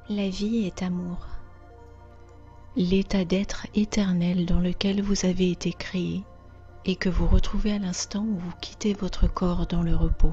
La vie est amour. L'état d'être éternel dans lequel vous avez été créé et que vous retrouvez à l'instant où vous quittez votre corps dans le repos,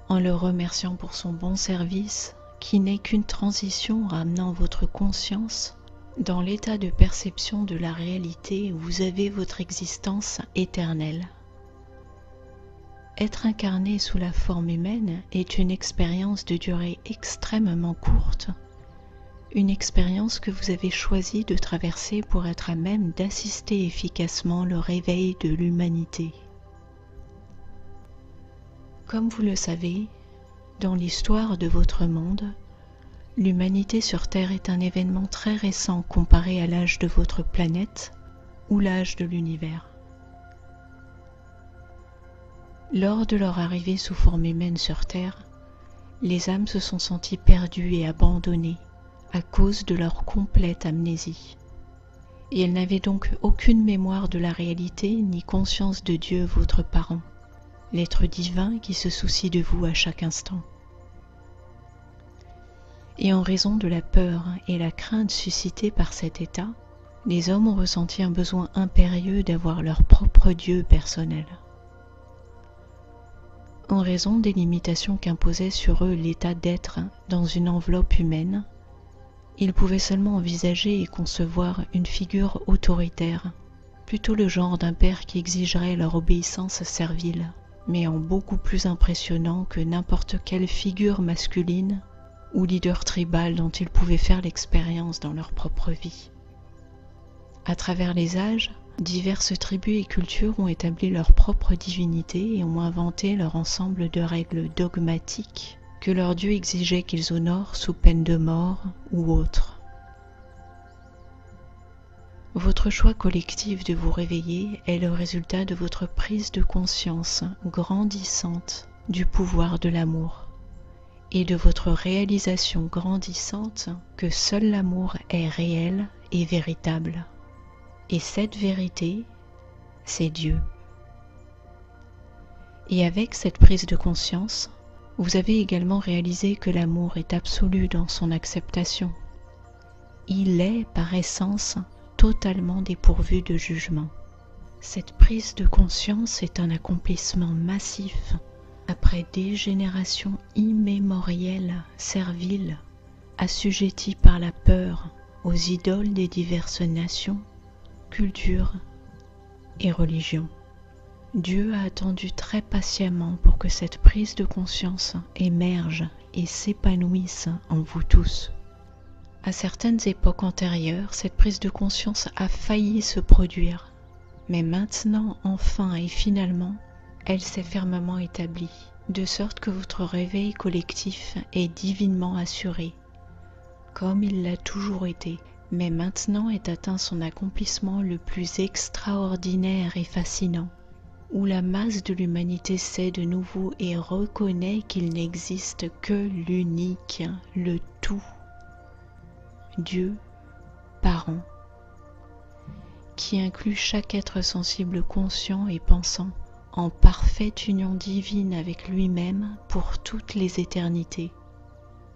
en le remerciant pour son bon service qui n'est qu'une transition ramenant votre conscience dans l'état de perception de la réalité où vous avez votre existence éternelle. Être incarné sous la forme humaine est une expérience de durée extrêmement courte, une expérience que vous avez choisi de traverser pour être à même d'assister efficacement le réveil de l'humanité. Comme vous le savez, dans l'histoire de votre monde, l'humanité sur Terre est un événement très récent comparé à l'âge de votre planète ou l'âge de l'univers. Lors de leur arrivée sous forme humaine sur Terre, les âmes se sont senties perdues et abandonnées à cause de leur complète amnésie. Et elles n'avaient donc aucune mémoire de la réalité ni conscience de Dieu, votre parent, l'être divin qui se soucie de vous à chaque instant. Et en raison de la peur et la crainte suscitées par cet état, les hommes ont ressenti un besoin impérieux d'avoir leur propre Dieu personnel. En raison des limitations qu'imposait sur eux l'état d'être dans une enveloppe humaine, ils pouvaient seulement envisager et concevoir une figure autoritaire, plutôt le genre d'un père qui exigerait leur obéissance servile, mais en beaucoup plus impressionnant que n'importe quelle figure masculine ou leader tribal dont ils pouvaient faire l'expérience dans leur propre vie. À travers les âges, diverses tribus et cultures ont établi leur propre divinité et ont inventé leur ensemble de règles dogmatiques que leur Dieu exigeait qu'ils honorent sous peine de mort ou autre. Votre choix collectif de vous réveiller est le résultat de votre prise de conscience grandissante du pouvoir de l'amour et de votre réalisation grandissante que seul l'amour est réel et véritable. Et cette vérité, c'est Dieu. Et avec cette prise de conscience, vous avez également réalisé que l'amour est absolu dans son acceptation. Il est, par essence, totalement dépourvu de jugement. Cette prise de conscience est un accomplissement massif après des générations immémorielles, serviles, assujetties par la peur aux idoles des diverses nations, culture et religion. Dieu a attendu très patiemment pour que cette prise de conscience émerge et s'épanouisse en vous tous. À certaines époques antérieures, cette prise de conscience a failli se produire, mais maintenant, enfin et finalement, elle s'est fermement établie, de sorte que votre réveil collectif est divinement assuré, comme il l'a toujours été, mais maintenant est atteint son accomplissement le plus extraordinaire et fascinant, où la masse de l'humanité sait de nouveau et reconnaît qu'il n'existe que l'unique, le tout, Dieu, parent, qui inclut chaque être sensible conscient et pensant en parfaite union divine avec lui-même pour toutes les éternités.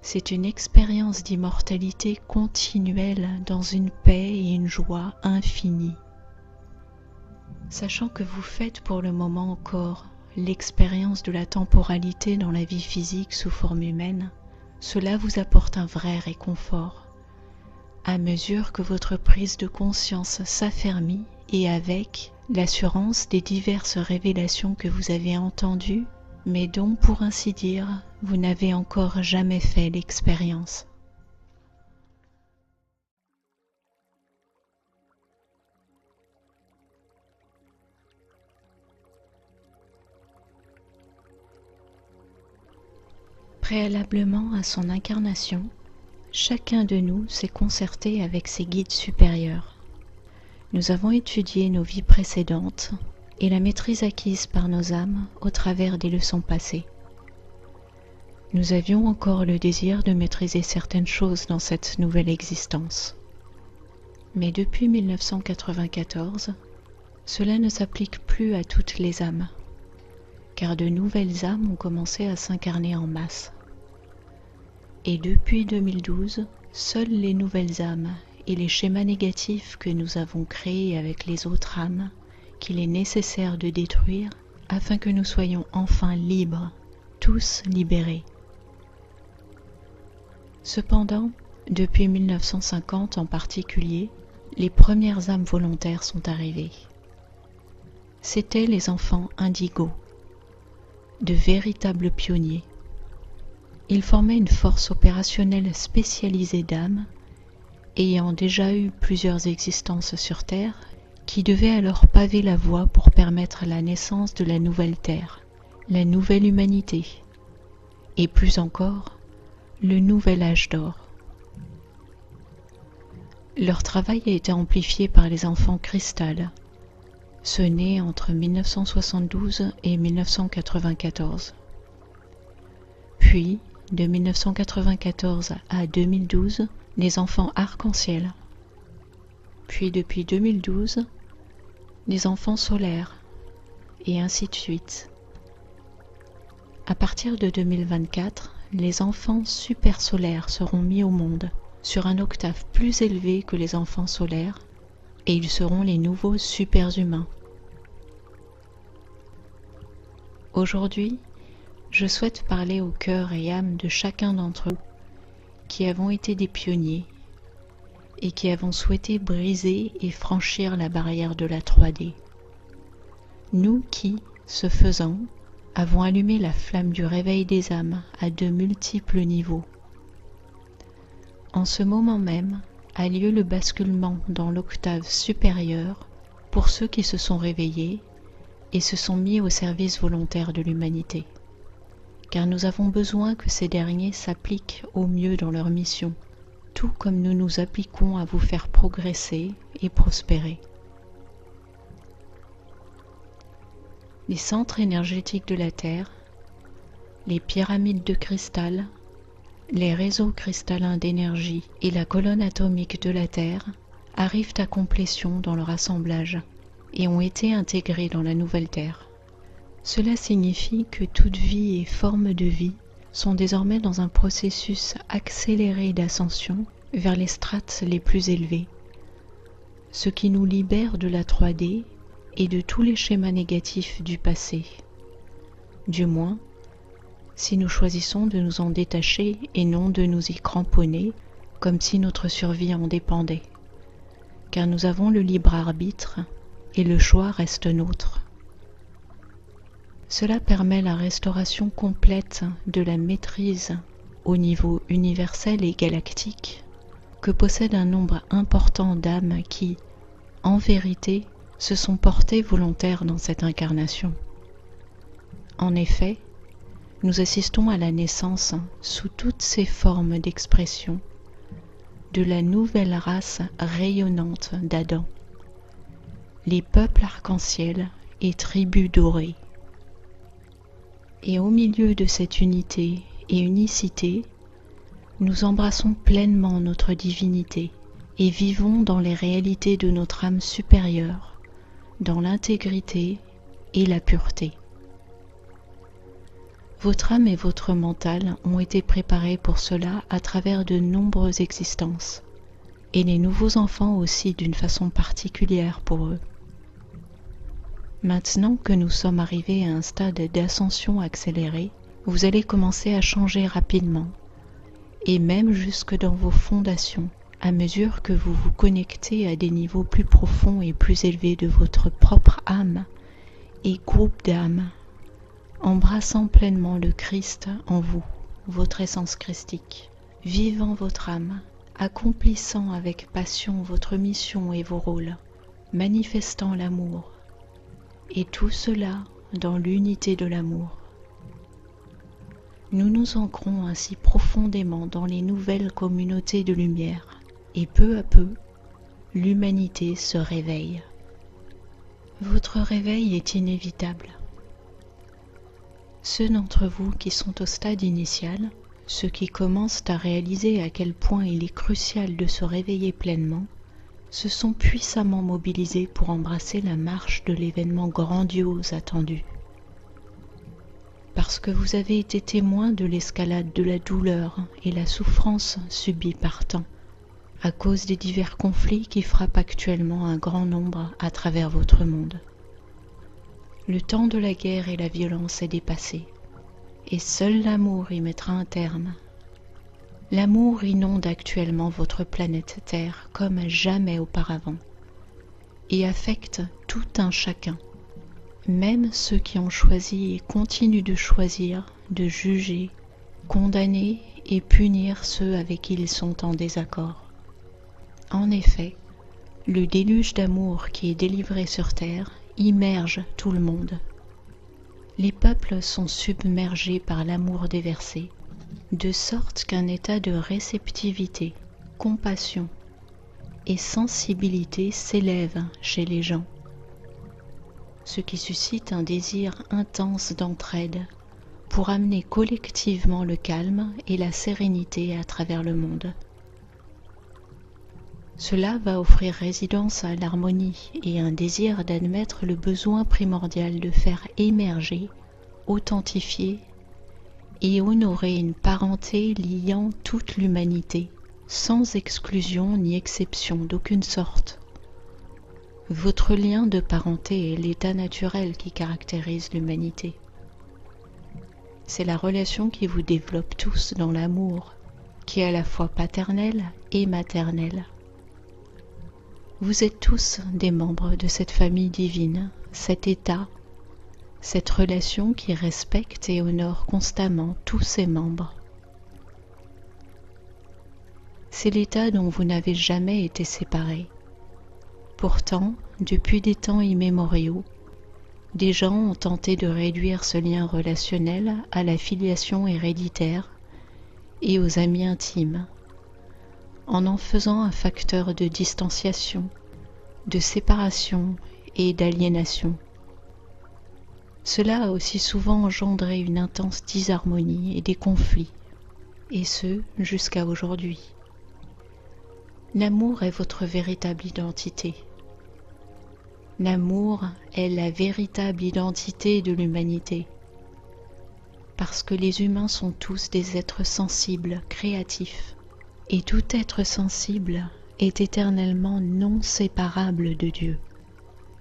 C'est une expérience d'immortalité continuelle dans une paix et une joie infinies. Sachant que vous faites pour le moment encore l'expérience de la temporalité dans la vie physique sous forme humaine, cela vous apporte un vrai réconfort, à mesure que votre prise de conscience s'affermit et avec l'assurance des diverses révélations que vous avez entendues, mais dont, pour ainsi dire, vous n'avez encore jamais fait l'expérience. Préalablement à son incarnation, chacun de nous s'est concerté avec ses guides supérieurs. Nous avons étudié nos vies précédentes et la maîtrise acquise par nos âmes au travers des leçons passées. Nous avions encore le désir de maîtriser certaines choses dans cette nouvelle existence. Mais depuis 1994, cela ne s'applique plus à toutes les âmes, car de nouvelles âmes ont commencé à s'incarner en masse. Et depuis 2012, Seules les nouvelles âmes et les schémas négatifs que nous avons créés avec les autres âmes qu'il est nécessaire de détruire afin que nous soyons enfin libres, tous libérés. Cependant, depuis 1950 en particulier, les premières âmes volontaires sont arrivées. C'étaient les enfants indigos, de véritables pionniers. Ils formaient une force opérationnelle spécialisée d'âmes, ayant déjà eu plusieurs existences sur Terre, qui devaient alors paver la voie pour permettre la naissance de la nouvelle Terre, la nouvelle humanité, et plus encore, le nouvel âge d'or. Leur travail a été amplifié par les enfants cristal, ceux nés entre 1972 et 1994. Puis, de 1994 à 2012, les enfants arc-en-ciel. Puis depuis 2012, les enfants solaires, et ainsi de suite. À partir de 2024, les enfants super-solaires seront mis au monde sur un octave plus élevé que les enfants solaires, et ils seront les nouveaux super-humains. Aujourd'hui, je souhaite parler au cœur et âme de chacun d'entre eux qui avons été des pionniers et qui avons souhaité briser et franchir la barrière de la 3D. Nous qui, ce faisant, avons allumé la flamme du réveil des âmes à de multiples niveaux. En ce moment même a lieu le basculement dans l'octave supérieure pour ceux qui se sont réveillés et se sont mis au service volontaire de l'humanité, car nous avons besoin que ces derniers s'appliquent au mieux dans leur mission, tout comme nous nous appliquons à vous faire progresser et prospérer. Les centres énergétiques de la Terre, les pyramides de cristal, les réseaux cristallins d'énergie et la colonne atomique de la Terre arrivent à complétion dans leur assemblage et ont été intégrés dans la nouvelle Terre. Cela signifie que toute vie et forme de vie sont désormais dans un processus accéléré d'ascension vers les strates les plus élevées, ce qui nous libère de la 3D et de tous les schémas négatifs du passé. Du moins, si nous choisissons de nous en détacher et non de nous y cramponner comme si notre survie en dépendait, car nous avons le libre arbitre et le choix reste nôtre. Cela permet la restauration complète de la maîtrise au niveau universel et galactique que possède un nombre important d'âmes qui, en vérité, se sont portées volontaires dans cette incarnation. En effet, nous assistons à la naissance, sous toutes ses formes d'expression, de la nouvelle race rayonnante d'Adam, les peuples arc-en-ciel et tribus dorées. Et au milieu de cette unité et unicité, nous embrassons pleinement notre divinité et vivons dans les réalités de notre âme supérieure, dans l'intégrité et la pureté. Votre âme et votre mental ont été préparés pour cela à travers de nombreuses existences, et les nouveaux enfants aussi d'une façon particulière pour eux. Maintenant que nous sommes arrivés à un stade d'ascension accélérée, vous allez commencer à changer rapidement, et même jusque dans vos fondations, à mesure que vous vous connectez à des niveaux plus profonds et plus élevés de votre propre âme et groupe d'âmes, embrassant pleinement le Christ en vous, votre essence christique, vivant votre âme, accomplissant avec passion votre mission et vos rôles, manifestant l'amour, et tout cela dans l'unité de l'amour. Nous nous ancrons ainsi profondément dans les nouvelles communautés de lumière, et peu à peu, l'humanité se réveille. Votre réveil est inévitable. Ceux d'entre vous qui sont au stade initial, ceux qui commencent à réaliser à quel point il est crucial de se réveiller pleinement, se sont puissamment mobilisés pour embrasser la marche de l'événement grandiose attendu. parce que vous avez été témoin de l'escalade de la douleur et la souffrance subie par tant, à cause des divers conflits qui frappent actuellement un grand nombre à travers votre monde. Le temps de la guerre et la violence est dépassé, et seul l'amour y mettra un terme. L'amour inonde actuellement votre planète Terre comme jamais auparavant, et affecte tout un chacun, même ceux qui ont choisi et continuent de choisir, de juger, condamner et punir ceux avec qui ils sont en désaccord. En effet, le déluge d'amour qui est délivré sur Terre immerge tout le monde. Les peuples sont submergés par l'amour déversé, de sorte qu'un état de réceptivité, compassion et sensibilité s'élève chez les gens, ce qui suscite un désir intense d'entraide pour amener collectivement le calme et la sérénité à travers le monde. Cela va offrir résidence à l'harmonie et un désir d'admettre le besoin primordial de faire émerger, authentifier et honorer une parenté liant toute l'humanité, sans exclusion ni exception d'aucune sorte. Votre lien de parenté est l'état naturel qui caractérise l'humanité. C'est la relation qui vous développe tous dans l'amour, qui est à la fois paternel et maternel. Vous êtes tous des membres de cette famille divine, cet état, cette relation qui respecte et honore constamment tous ses membres. C'est l'état dont vous n'avez jamais été séparés. Pourtant, depuis des temps immémoriaux, des gens ont tenté de réduire ce lien relationnel à la filiation héréditaire et aux amis intimes, en faisant un facteur de distanciation, de séparation et d'aliénation. Cela a aussi souvent engendré une intense disharmonie et des conflits, et ce jusqu'à aujourd'hui. L'amour est votre véritable identité. L'amour est la véritable identité de l'humanité, parce que les humains sont tous des êtres sensibles, créatifs, et tout être sensible est éternellement non séparable de Dieu.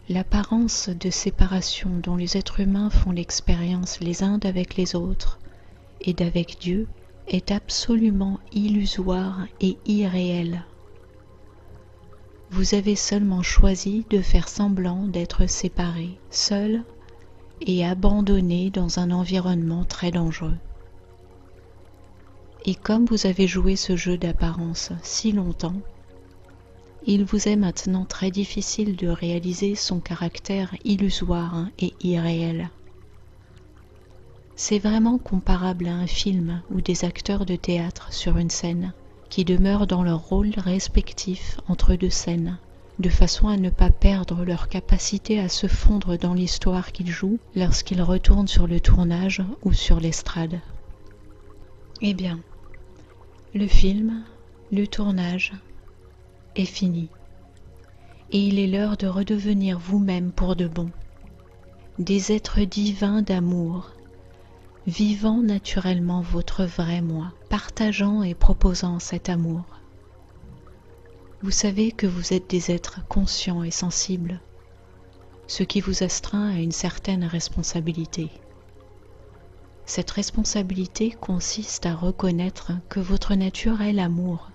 L'apparence de séparation dont les êtres humains font l'expérience les uns d'avec les autres et d'avec Dieu est absolument illusoire et irréelle. Vous avez seulement choisi de faire semblant d'être séparés, seuls et abandonnés dans un environnement très dangereux. Et comme vous avez joué ce jeu d'apparence si longtemps, il vous est maintenant très difficile de réaliser son caractère illusoire et irréel. C'est vraiment comparable à un film ou des acteurs de théâtre sur une scène qui demeurent dans leur rôle respectif entre deux scènes, de façon à ne pas perdre leur capacité à se fondre dans l'histoire qu'ils jouent lorsqu'ils retournent sur le tournage ou sur l'estrade. Eh bien, le film, le tournage, est fini, et il est l'heure de redevenir vous-même pour de bon, des êtres divins d'amour, vivant naturellement votre vrai moi, partageant et proposant cet amour. Vous savez que vous êtes des êtres conscients et sensibles, ce qui vous astreint à une certaine responsabilité. Cette responsabilité consiste à reconnaître que votre nature est l'amour,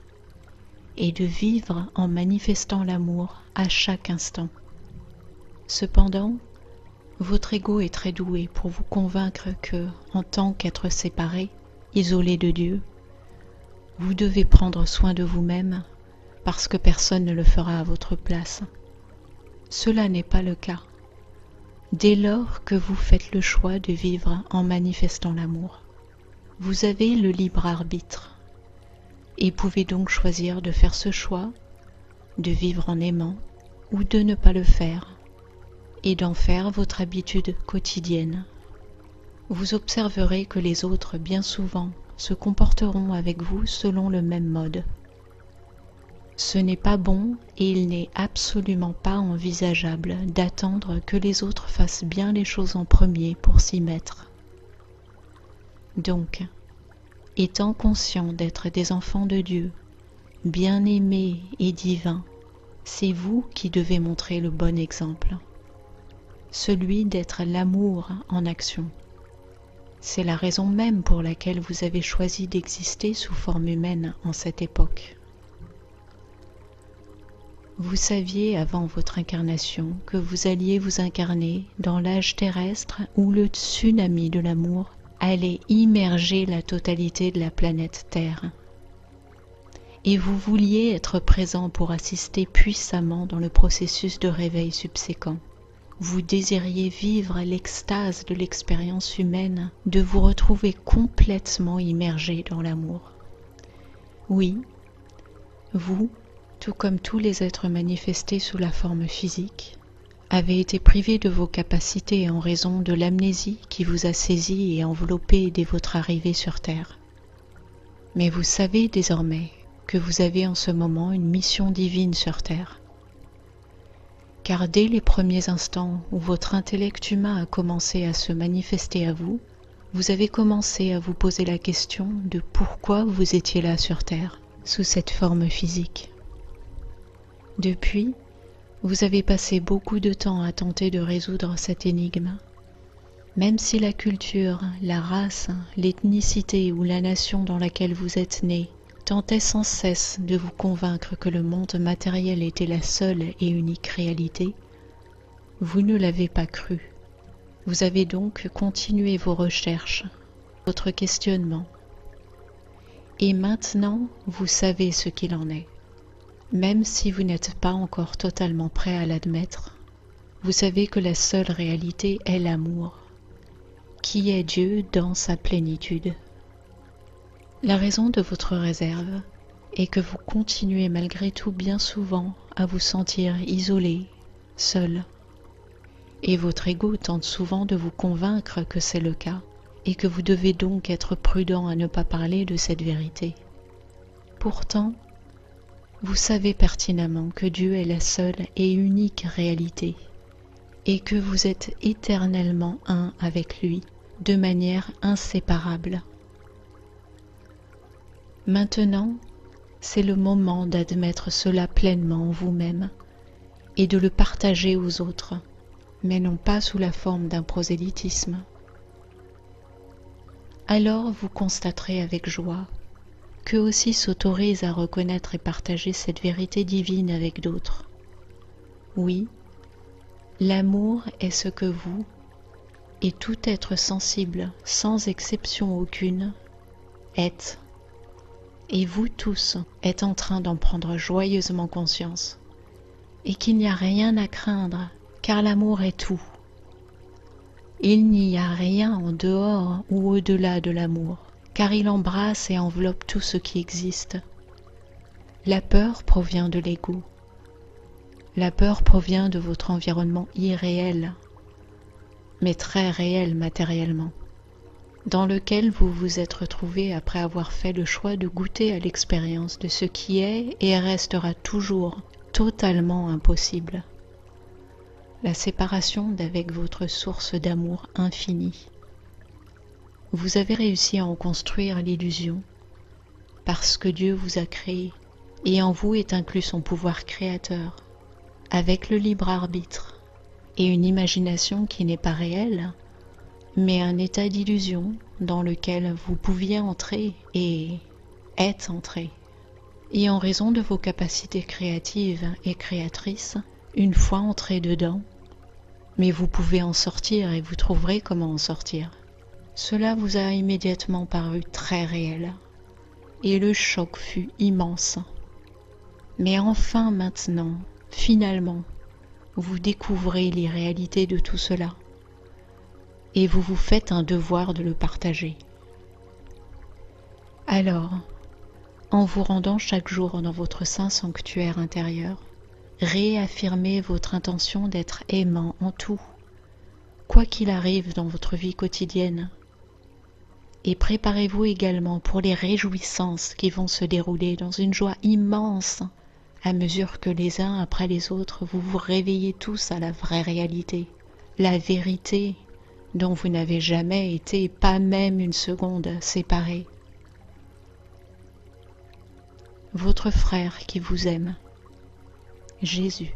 et de vivre en manifestant l'amour à chaque instant. Cependant, votre ego est très doué pour vous convaincre que, en tant qu'être séparé, isolé de Dieu, vous devez prendre soin de vous-même parce que personne ne le fera à votre place. Cela n'est pas le cas, dès lors que vous faites le choix de vivre en manifestant l'amour. Vous avez le libre arbitre, et pouvez donc choisir de faire ce choix, de vivre en aimant ou de ne pas le faire, et d'en faire votre habitude quotidienne. Vous observerez que les autres, bien souvent, se comporteront avec vous selon le même mode. Ce n'est pas bon et il n'est absolument pas envisageable d'attendre que les autres fassent bien les choses en premier pour s'y mettre. Donc, étant conscient d'être des enfants de Dieu, bien-aimés et divins, c'est vous qui devez montrer le bon exemple, celui d'être l'amour en action. C'est la raison même pour laquelle vous avez choisi d'exister sous forme humaine en cette époque. Vous saviez avant votre incarnation que vous alliez vous incarner dans l'âge terrestre où le tsunami de l'amour allait immerger la totalité de la planète Terre. Et vous vouliez être présent pour assister puissamment dans le processus de réveil subséquent. Vous désiriez vivre l'extase de l'expérience humaine, de vous retrouver complètement immergé dans l'amour. Oui, vous, tout comme tous les êtres manifestés sous la forme physique, avez été privés de vos capacités en raison de l'amnésie qui vous a saisi et enveloppé dès votre arrivée sur Terre. Mais vous savez désormais que vous avez en ce moment une mission divine sur Terre. Car dès les premiers instants où votre intellect humain a commencé à se manifester à vous, vous avez commencé à vous poser la question de pourquoi vous étiez là sur Terre, sous cette forme physique. Depuis, vous avez passé beaucoup de temps à tenter de résoudre cette énigme. Même si la culture, la race, l'ethnicité ou la nation dans laquelle vous êtes né tentaient sans cesse de vous convaincre que le monde matériel était la seule et unique réalité, vous ne l'avez pas cru. Vous avez donc continué vos recherches, votre questionnement. Et maintenant, vous savez ce qu'il en est. Même si vous n'êtes pas encore totalement prêt à l'admettre, vous savez que la seule réalité est l'amour, qui est Dieu dans sa plénitude. La raison de votre réserve est que vous continuez malgré tout bien souvent à vous sentir isolé, seul. Et votre ego tente souvent de vous convaincre que c'est le cas et que vous devez donc être prudent à ne pas parler de cette vérité. Pourtant, vous savez pertinemment que Dieu est la seule et unique réalité et que vous êtes éternellement un avec lui de manière inséparable. Maintenant, c'est le moment d'admettre cela pleinement en vous-même et de le partager aux autres, mais non pas sous la forme d'un prosélytisme. Alors vous constaterez avec joie qu'eux aussi s'autorisent à reconnaître et partager cette vérité divine avec d'autres. Oui, l'amour est ce que vous, et tout être sensible, sans exception aucune, êtes. Et vous tous êtes en train d'en prendre joyeusement conscience, et qu'il n'y a rien à craindre, car l'amour est tout. Il n'y a rien en dehors ou au-delà de l'amour, car il embrasse et enveloppe tout ce qui existe. La peur provient de l'ego. La peur provient de votre environnement irréel, mais très réel matériellement, dans lequel vous vous êtes retrouvé après avoir fait le choix de goûter à l'expérience de ce qui est et restera toujours totalement impossible. La séparation d'avec votre source d'amour infini. Vous avez réussi à en construire l'illusion parce que Dieu vous a créé et en vous est inclus son pouvoir créateur, avec le libre arbitre et une imagination qui n'est pas réelle, mais un état d'illusion dans lequel vous pouviez entrer et êtes entré. Et en raison de vos capacités créatives et créatrices, une fois entré dedans, mais vous pouvez en sortir et vous trouverez comment en sortir. Cela vous a immédiatement paru très réel, et le choc fut immense. Mais enfin maintenant, finalement, vous découvrez l'irréalité de tout cela, et vous vous faites un devoir de le partager. Alors, en vous rendant chaque jour dans votre saint sanctuaire intérieur, réaffirmez votre intention d'être aimant en tout, quoi qu'il arrive dans votre vie quotidienne. Et préparez-vous également pour les réjouissances qui vont se dérouler dans une joie immense à mesure que les uns après les autres vous vous réveillez tous à la vraie réalité, la vérité dont vous n'avez jamais été, pas même une seconde, séparés. Votre frère qui vous aime, Jésus.